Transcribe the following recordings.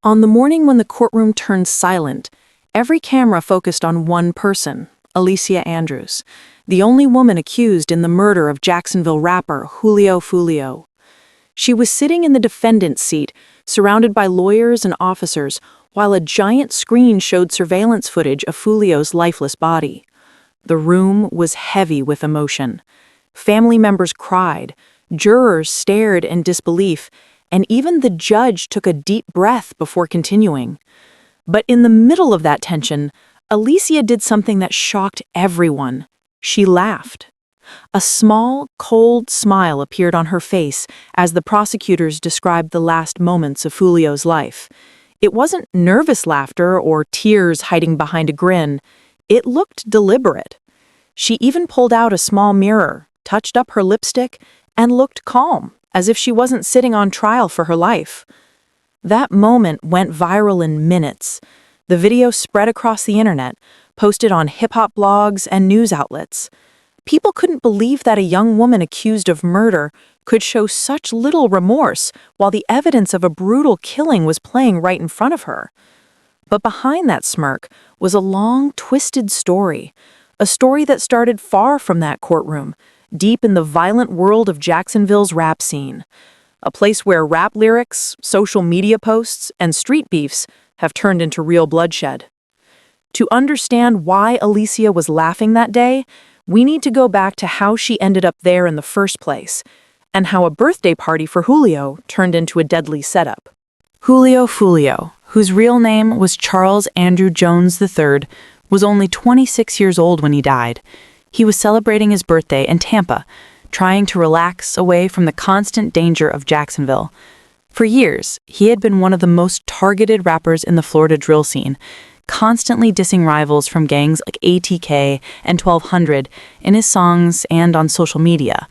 On the morning when the courtroom turned silent, every camera focused on one person, Alicia Andrews, the only woman accused in the murder of Jacksonville rapper Julio Foolio. She was sitting in the defendant's seat, surrounded by lawyers and officers, while a giant screen showed surveillance footage of Foolio's lifeless body. The room was heavy with emotion. Family members cried, jurors stared in disbelief, and even the judge took a deep breath before continuing. But in the middle of that tension, Alicia did something that shocked everyone. She laughed. A small, cold smile appeared on her face as the prosecutors described the last moments of Foolio's life. It wasn't nervous laughter or tears hiding behind a grin. It looked deliberate. She even pulled out a small mirror, touched up her lipstick, and looked calm, as if she wasn't sitting on trial for her life. That moment went viral in minutes. The video spread across the internet, posted on hip-hop blogs and news outlets. People couldn't believe that a young woman accused of murder could show such little remorse while the evidence of a brutal killing was playing right in front of her. But behind that smirk was a long, twisted story, a story that started far from that courtroom, deep in the violent world of Jacksonville's rap scene, a place where rap lyrics, social media posts, and street beefs have turned into real bloodshed. To understand why Alicia was laughing that day, we need to go back to how she ended up there in the first place, and how a birthday party for Julio turned into a deadly setup. Julio Foolio, whose real name was Charles Andrew Jones III, was only 26 years old when he died. He was celebrating his birthday in Tampa, trying to relax away from the constant danger of Jacksonville. For years, he had been one of the most targeted rappers in the Florida drill scene, constantly dissing rivals from gangs like ATK and 1200 in his songs and on social media.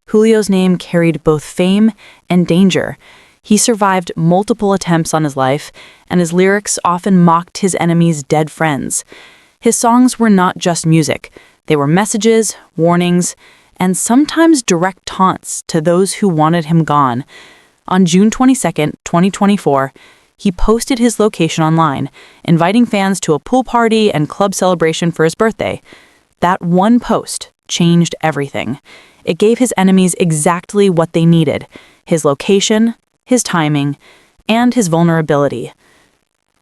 Julio's name carried both fame and danger. He survived multiple attempts on his life, and his lyrics often mocked his enemies' dead friends. His songs were not just music. They were messages, warnings, and sometimes direct taunts to those who wanted him gone. On June 22, 2024, he posted his location online, inviting fans to a pool party and club celebration for his birthday. That one post changed everything. It gave his enemies exactly what they needed: his location, his timing, and his vulnerability.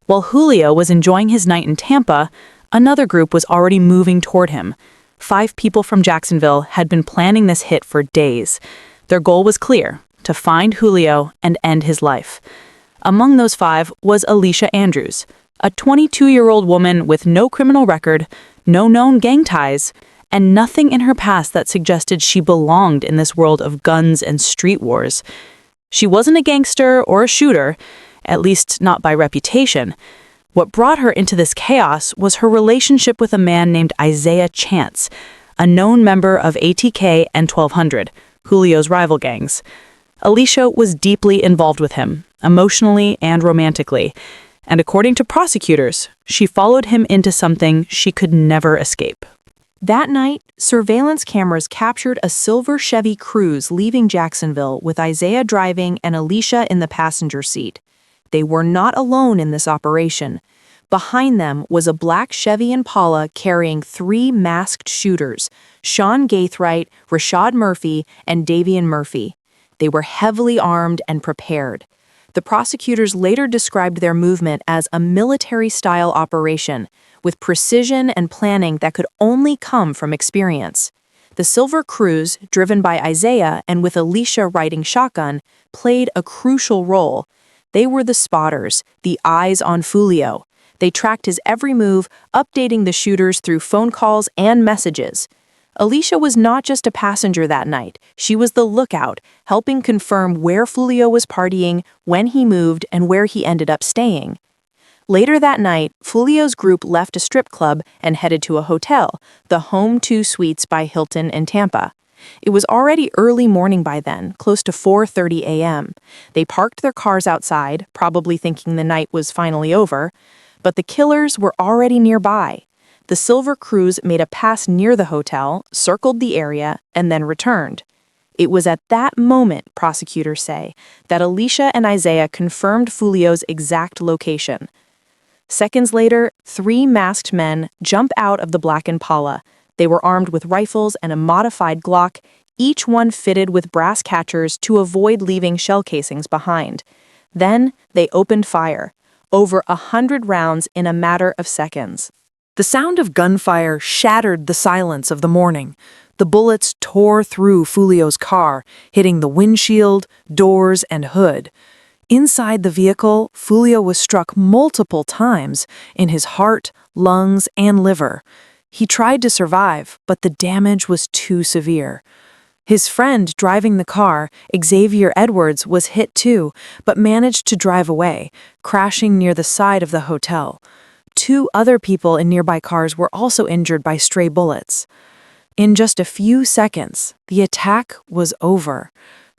While Julio was enjoying his night in Tampa, another group was already moving toward him. 5 people from Jacksonville had been planning this hit for days. Their goal was clear: to find Julio and end his life. Among those 5 was Alicia Andrews, a 22-year-old woman with no criminal record, no known gang ties, and nothing in her past that suggested she belonged in this world of guns and street wars. She wasn't a gangster or a shooter, at least not by reputation. What brought her into this chaos was her relationship with a man named Isaiah Chance, a known member of ATK and 1200, Julio's rival gangs. Alicia was deeply involved with him, emotionally and romantically, and according to prosecutors, she followed him into something she could never escape. That night, surveillance cameras captured a silver Chevy Cruze leaving Jacksonville with Isaiah driving and Alicia in the passenger seat. They were not alone in this operation. Behind them was a black Chevy Impala carrying 3 masked shooters: Sean Gaithright, Rashad Murphy, and Davian Murphy. They were heavily armed and prepared. The prosecutors later described their movement as a military-style operation, with precision and planning that could only come from experience. The silver Cruze, driven by Isaiah and with Alicia riding shotgun, played a crucial role. They were the spotters, the eyes on Foolio. They tracked his every move, updating the shooters through phone calls and messages. Alicia was not just a passenger that night. She was the lookout, helping confirm where Foolio was partying, when he moved, and where he ended up staying. Later that night, Foolio's group left a strip club and headed to a hotel, the Home 2 Suites by Hilton in Tampa. It was already early morning by then, close to 4:30 a.m. They parked their cars outside, probably thinking the night was finally over, but the killers were already nearby. The silver Cruze made a pass near the hotel, circled the area, and then returned. It was at that moment, prosecutors say, that Alicia and Isaiah confirmed Foolio's exact location. Seconds later, 3 masked men jump out of the black Impala. They were armed with rifles and a modified Glock, each one fitted with brass catchers to avoid leaving shell casings behind. Then they opened fire, over 100 rounds in a matter of seconds. The sound of gunfire shattered the silence of the morning. The bullets tore through Foolio's car, hitting the windshield, doors, and hood. Inside the vehicle, Foolio was struck multiple times in his heart, lungs, and liver. He tried to survive, but the damage was too severe. His friend driving the car, Xavier Edwards, was hit too, but managed to drive away, crashing near the side of the hotel. 2 other people in nearby cars were also injured by stray bullets. In just a few seconds, the attack was over.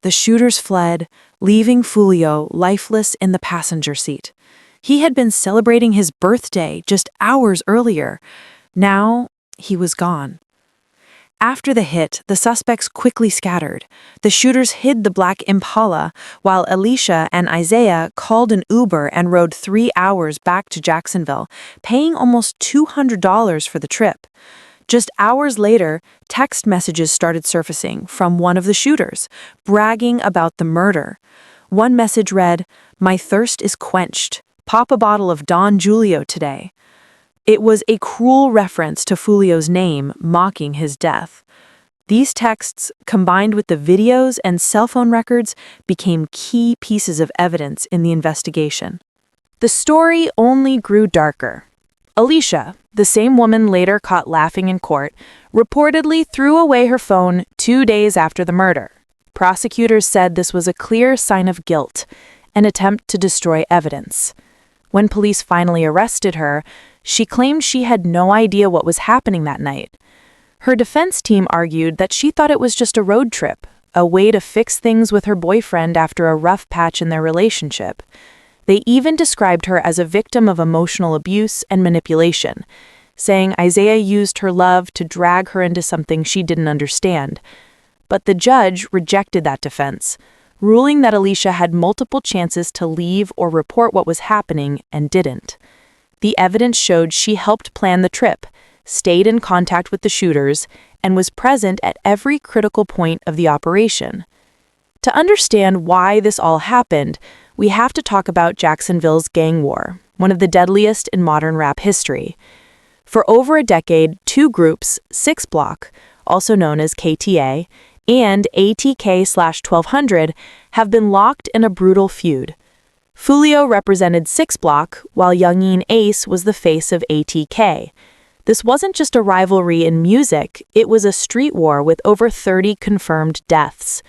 The shooters fled, leaving Foolio lifeless in the passenger seat. He had been celebrating his birthday just hours earlier. Now, he was gone. After the hit, the suspects quickly scattered. The shooters hid the black Impala, while Alicia and Isaiah called an Uber and rode 3 hours back to Jacksonville, paying almost $200 for the trip. Just hours later, text messages started surfacing from one of the shooters, bragging about the murder. One message read, "My thirst is quenched. Pop a bottle of Don Julio today." It was a cruel reference to Foolio's name, mocking his death. These texts, combined with the videos and cell phone records, became key pieces of evidence in the investigation. The story only grew darker. Alicia, the same woman later caught laughing in court, reportedly threw away her phone 2 days after the murder. Prosecutors said this was a clear sign of guilt, an attempt to destroy evidence. When police finally arrested her, she claimed she had no idea what was happening that night. Her defense team argued that she thought it was just a road trip, a way to fix things with her boyfriend after a rough patch in their relationship. They even described her as a victim of emotional abuse and manipulation, saying Isaiah used her love to drag her into something she didn't understand. But the judge rejected that defense, ruling that Alicia had multiple chances to leave or report what was happening and didn't. The evidence showed she helped plan the trip, stayed in contact with the shooters, and was present at every critical point of the operation. To understand why this all happened, we have to talk about Jacksonville's gang war, one of the deadliest in modern rap history. For over a decade, 2 groups, 6 Block, also known as KTA, and ATK/1200, have been locked in a brutal feud. Foolio represented 6 Block, while Youngin Ace was the face of ATK. This wasn't just a rivalry in music, it was a street war with over 30 confirmed deaths.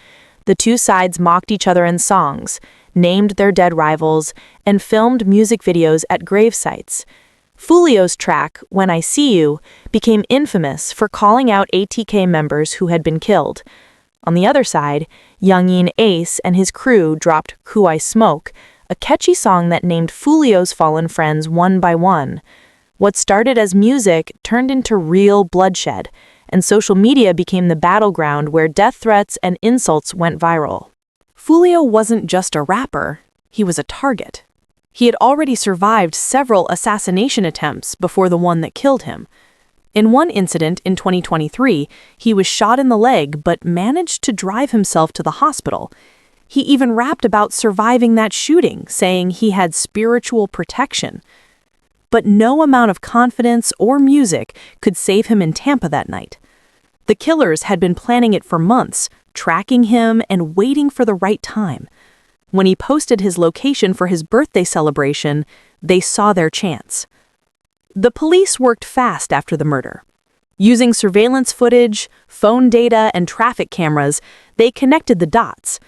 The 2 sides mocked each other in songs, named their dead rivals, and filmed music videos at grave sites. Foolio's track, When I See You, became infamous for calling out ATK members who had been killed. On the other side, Youngin Ace and his crew dropped Who I Smoke, a catchy song that named Foolio's fallen friends one by one. What started as music turned into real bloodshed, and social media became the battleground where death threats and insults went viral. Foolio wasn't just a rapper, he was a target. He had already survived several assassination attempts before the one that killed him. In one incident in 2023, he was shot in the leg but managed to drive himself to the hospital. He even rapped about surviving that shooting, saying he had spiritual protection. But no amount of confidence or music could save him in Tampa that night. The killers had been planning it for months, tracking him and waiting for the right time. When he posted his location for his birthday celebration, they saw their chance. The police worked fast after the murder. Using surveillance footage, phone data, and traffic cameras, they connected the dots.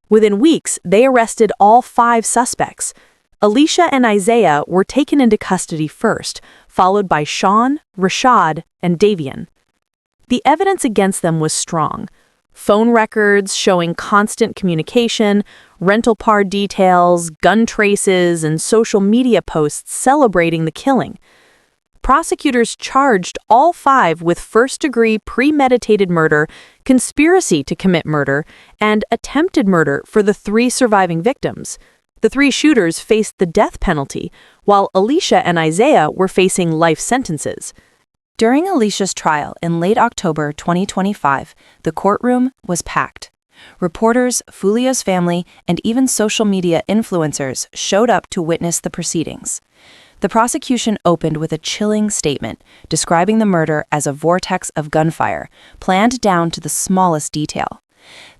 Within weeks, they arrested all 5 suspects. Alicia and Isaiah were taken into custody first, followed by Sean, Rashad, and Davian. The evidence against them was strong. Phone records showing constant communication, rental car details, gun traces, and social media posts celebrating the killing. prosecutors charged all 5 with first-degree premeditated murder, conspiracy to commit murder, and attempted murder for the 3 surviving victims. The 3 shooters faced the death penalty, while Alicia and Isaiah were facing life sentences. During Alicia's trial in late October 2025, the courtroom was packed. Reporters, Foolio's family, and even social media influencers showed up to witness the proceedings. The prosecution opened with a chilling statement describing the murder as a vortex of gunfire, planned down to the smallest detail.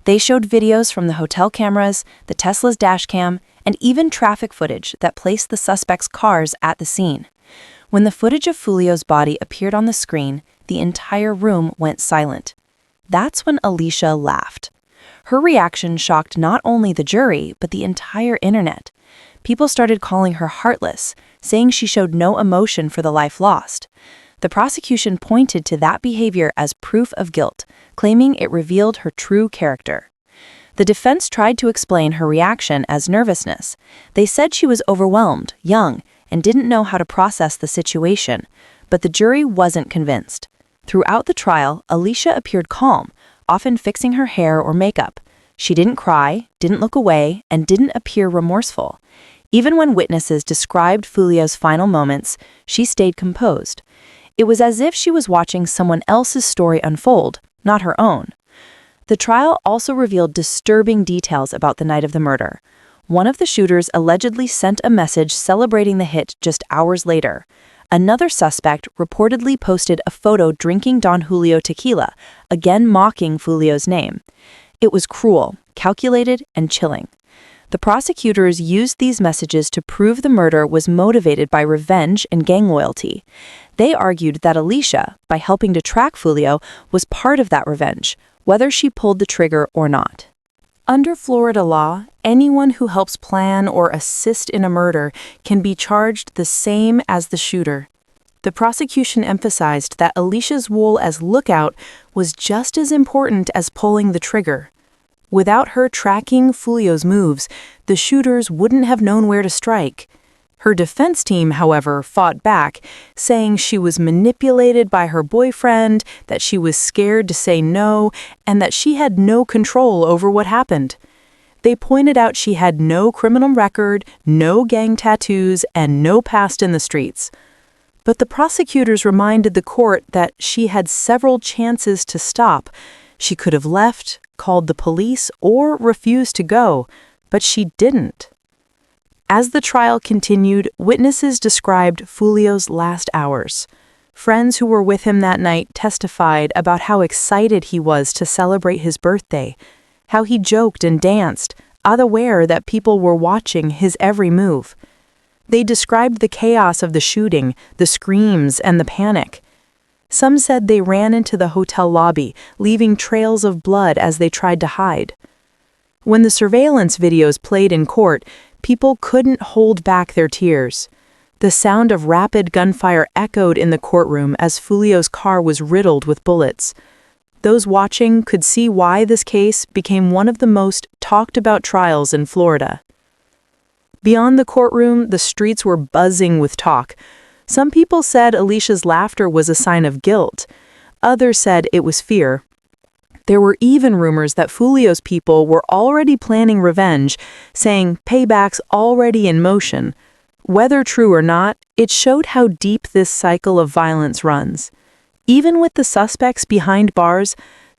They showed videos from the hotel cameras, the Tesla's dashcam, and even traffic footage that placed the suspects' cars at the scene. When the footage of Foolio's body appeared on the screen, the entire room went silent. That's when Alicia laughed. Her reaction shocked not only the jury, but the entire internet. People started calling her heartless, saying she showed no emotion for the life lost. The prosecution pointed to that behavior as proof of guilt, claiming it revealed her true character. The defense tried to explain her reaction as nervousness. They said she was overwhelmed, young, and didn't know how to process the situation, but the jury wasn't convinced. Throughout the trial, Alicia appeared calm, often fixing her hair or makeup. She didn't cry, didn't look away, and didn't appear remorseful. Even when witnesses described Foolio's final moments, she stayed composed. It was as if she was watching someone else's story unfold, not her own. The trial also revealed disturbing details about the night of the murder. One of the shooters allegedly sent a message celebrating the hit just hours later. Another suspect reportedly posted a photo drinking Don Julio tequila, again mocking Foolio's name. It was cruel, calculated, and chilling. The prosecutors used these messages to prove the murder was motivated by revenge and gang loyalty. They argued that Alicia, by helping to track Foolio, was part of that revenge, whether she pulled the trigger or not. Under Florida law, anyone who helps plan or assist in a murder can be charged the same as the shooter. The prosecution emphasized that Alicia's role as lookout was just as important as pulling the trigger. Without her tracking Foolio's moves, the shooters wouldn't have known where to strike. Her defense team, however, fought back, saying she was manipulated by her boyfriend, that she was scared to say no, and that she had no control over what happened. They pointed out she had no criminal record, no gang tattoos, and no past in the streets. But the prosecutors reminded the court that she had several chances to stop. She could have left, called the police, or refused to go, but she didn't. As the trial continued, witnesses described Foolio's last hours. Friends who were with him that night testified about how excited he was to celebrate his birthday, how he joked and danced, unaware that people were watching his every move. They described the chaos of the shooting, the screams, and the panic. Some said they ran into the hotel lobby, leaving trails of blood as they tried to hide. When the surveillance videos played in court, people couldn't hold back their tears. The sound of rapid gunfire echoed in the courtroom as Foolio's car was riddled with bullets. Those watching could see why this case became one of the most talked about trials in Florida. Beyond the courtroom, the streets were buzzing with talk. Some people said Alicia's laughter was a sign of guilt. Others said it was fear. There were even rumors that Foolio's people were already planning revenge, saying payback's already in motion. Whether true or not, it showed how deep this cycle of violence runs. Even with the suspects behind bars,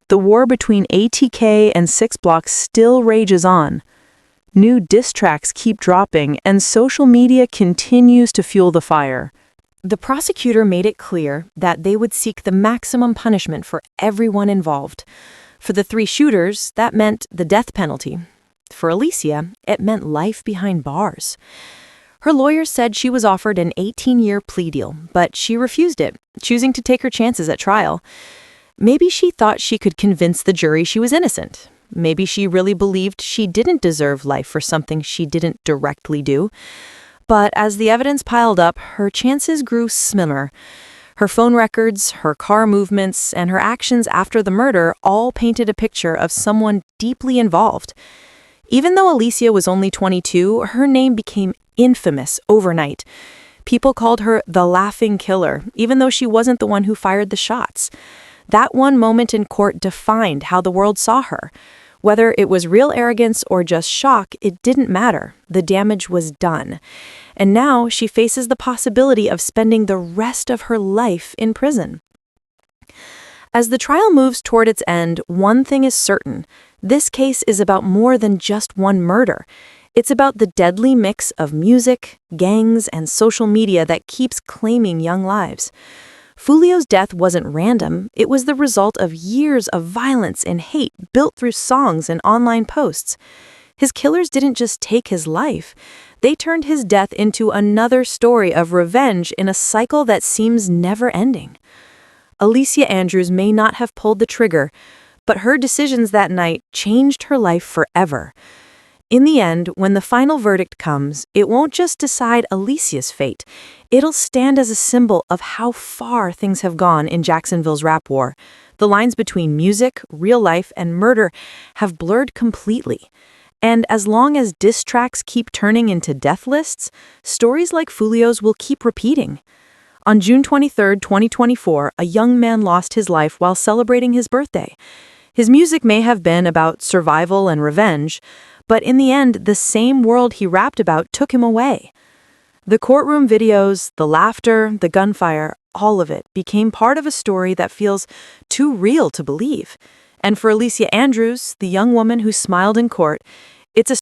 the war between ATK and 6 Block still rages on. New diss tracks keep dropping, and social media continues to fuel the fire. The prosecutor made it clear that they would seek the maximum punishment for everyone involved. For the 3 shooters, that meant the death penalty. For Alicia, it meant life behind bars. Her lawyers said she was offered an 18-year plea deal, but she refused it, choosing to take her chances at trial. Maybe she thought she could convince the jury she was innocent. Maybe she really believed she didn't deserve life for something she didn't directly do. But as the evidence piled up, her chances grew slimmer. Her phone records, her car movements, and her actions after the murder all painted a picture of someone deeply involved. Even though Alicia was only 22, her name became infamous overnight. People called her the laughing killer, even though she wasn't the one who fired the shots. That one moment in court defined how the world saw her. Whether it was real arrogance or just shock, it didn't matter. The damage was done. And now she faces the possibility of spending the rest of her life in prison. As the trial moves toward its end, one thing is certain. This case is about more than just one murder. It's about the deadly mix of music, gangs, and social media that keeps claiming young lives. Foolio's death wasn't random. It was the result of years of violence and hate built through songs and online posts. His killers didn't just take his life. They turned his death into another story of revenge in a cycle that seems never ending. Alicia Andrews may not have pulled the trigger, but her decisions that night changed her life forever. In the end, when the final verdict comes, it won't just decide Alicia's fate. It'll stand as a symbol of how far things have gone in Jacksonville's rap war. The lines between music, real life, and murder have blurred completely. And as long as diss tracks keep turning into death lists, stories like Foolio's will keep repeating. On June 23, 2024, a young man lost his life while celebrating his birthday. His music may have been about survival and revenge, but in the end, the same world he rapped about took him away. The courtroom videos, the laughter, the gunfire, all of it became part of a story that feels too real to believe. And for Alicia Andrews, the young woman who smiled in court, it's a